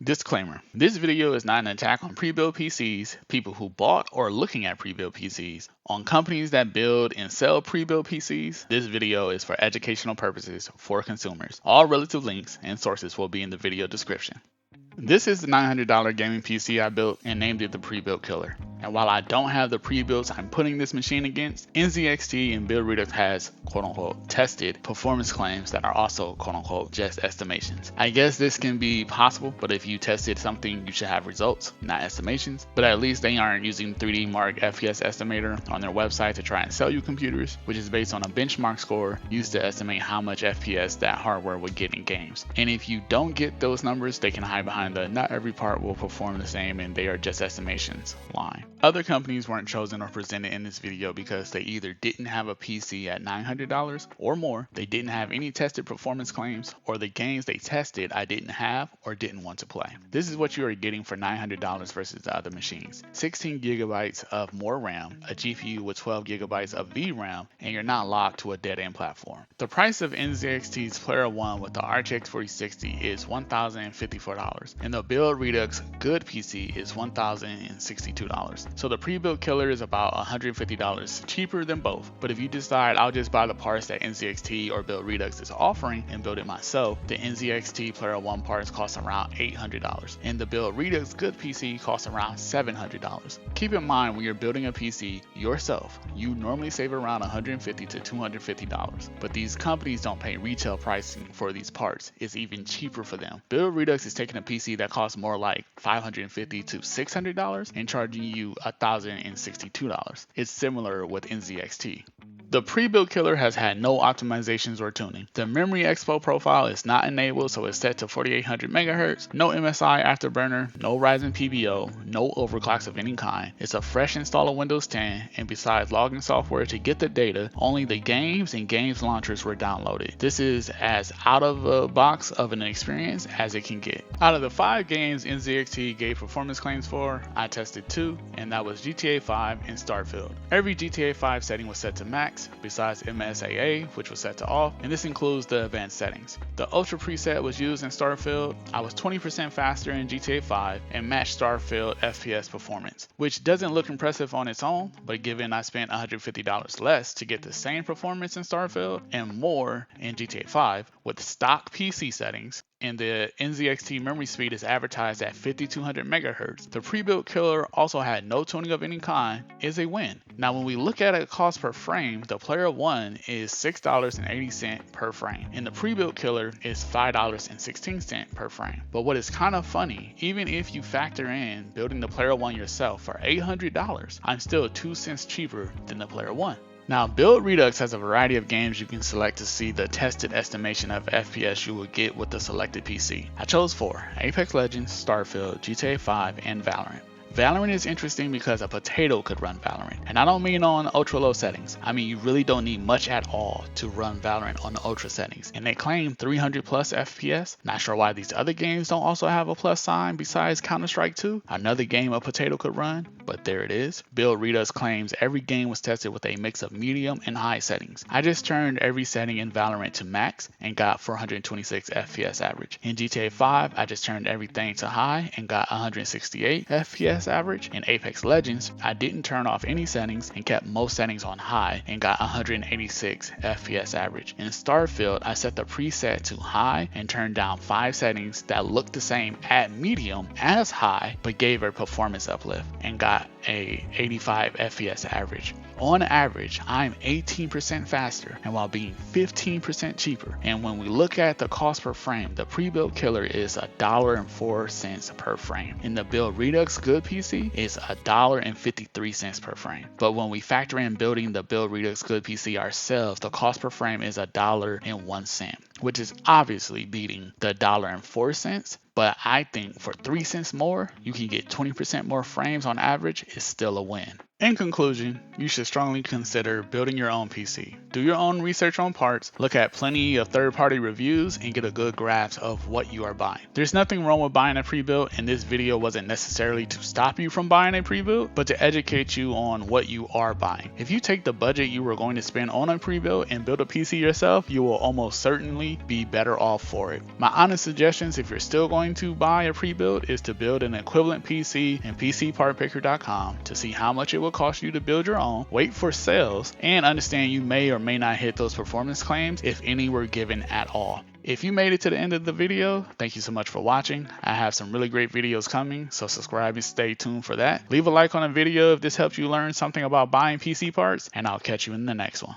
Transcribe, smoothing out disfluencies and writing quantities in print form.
Disclaimer: this video is not an attack on pre-built PCs, people who bought or are looking at pre-built PCs, on companies that build and sell pre-built PCs. This video is for educational purposes for consumers. All relative links and sources will be in the video description. This is the $900 gaming PC I built and named it the Pre-Built Killer. And while I don't have the pre-builds I'm putting this machine against, NZXT and Build Redux has quote-unquote tested performance claims that are also quote-unquote just estimations. I guess this can be possible, but if you tested something, you should have results, not estimations. But at least they aren't using 3D Mark FPS estimator on their website to try and sell you computers, which is based on a benchmark score used to estimate how much FPS that hardware would get in games. And if you don't get those numbers, they can hide behind the not every part will perform the same and they are just estimations line. Other companies weren't chosen or presented in this video because they either didn't have a PC at $900 or more, they didn't have any tested performance claims, or the games they tested I didn't have or didn't want to play. This is what you are getting for $900 versus the other machines. 16 gigabytes of more RAM, a GPU with 12 gigabytes of VRAM, and you're not locked to a dead-end platform. The price of NZXT's Player One with the RTX 4060 is $1,054, and the Build Redux Good PC is $1,062. So the pre-built killer is about $150 cheaper than both. But if you decide I'll just buy the parts that NZXT or Build Redux is offering and build it myself, the NZXT Player One parts cost around $800, and the Build Redux Good PC costs around $700. Keep in mind when you're building a PC yourself, you normally save around $150 to $250, but these companies don't pay retail pricing for these parts. It's even cheaper for them. Build Redux is taking a PC that costs more like $550 to $600 and charging you $1,062. It's similar with NZXT. The pre-built killer has had no optimizations or tuning. The memory expo profile is not enabled, so it's set to 4800 MHz, no MSI afterburner, no Ryzen PBO, no overclocks of any kind. It's a fresh install of Windows 10, and besides logging software to get the data, only the games and games launchers were downloaded. This is as out of the box of an experience as it can get. Out of the 5 games NZXT gave performance claims for, I tested 2, and that was GTA 5 and Starfield. Every GTA 5 setting was set to max, besides MSAA, which was set to off, and this includes the advanced settings. The Ultra preset was used in Starfield. I was 20% faster in GTA 5 and matched Starfield FPS performance, which doesn't look impressive on its own, but given I spent $150 less to get the same performance in Starfield and more in GTA 5 with stock PC settings, and the NZXT memory speed is advertised at 5200 MHz. The pre-built killer also had no tuning of any kind, is a win. Now when we look at a cost per frame, the Player One is $6.80 per frame, and the pre-built killer is $5.16 per frame. But what is kind of funny, even if you factor in building the Player One yourself for $800, I'm still 2 cents cheaper than the Player One. Now, Build Redux has a variety of games you can select to see the tested estimation of FPS you will get with the selected PC. I chose 4: Apex Legends, Starfield, GTA 5, and Valorant. Valorant is interesting because a potato could run Valorant, and I don't mean on ultra low settings. I mean you really don't need much at all to run Valorant on the ultra settings, and they claim 300 plus FPS. Not sure why these other games don't also have a plus sign besides Counter-Strike 2, another game a potato could run, but there it is. Build Redux claims every game was tested with a mix of medium and high settings. I just turned every setting in Valorant to max and got 426 FPS average. In GTA 5, I just turned everything to high and got 168 FPS average. In Apex Legends, I didn't turn off any settings and kept most settings on high and got 186 FPS average. In Starfield, I set the preset to high and turned down 5 settings that looked the same at medium as high but gave a performance uplift and got a 85 FPS average. On average, I'm 18% faster and while being 15% cheaper. And when we look at the cost per frame, the pre-built killer is $1.04 per frame. And the Build Redux Good PC is $1.53 per frame. But when we factor in building the Build Redux Good PC ourselves, the cost per frame is $1.01, which is obviously beating the $1.04. But I think for 3 cents more, you can get 20% more frames on average is still a win. In conclusion, you should strongly consider building your own PC. Do your own research on parts, look at plenty of third-party reviews, and get a good grasp of what you are buying. There's nothing wrong with buying a pre-built, and this video wasn't necessarily to stop you from buying a pre-built, but to educate you on what you are buying. If you take the budget you were going to spend on a pre-built and build a PC yourself, you will almost certainly be better off for it. My honest suggestions, if you're still going to buy a pre-built, is to build an equivalent PC in PCPartPicker.com to see how much it will cost you to build your own, wait for sales, and understand you may or may not hit those performance claims if any were given at all. If you made it to the end of the video, thank you so much for watching. I have some really great videos coming, so subscribe and stay tuned for that. Leave a like on the video if this helps you learn something about buying PC parts, and I'll catch you in the next one.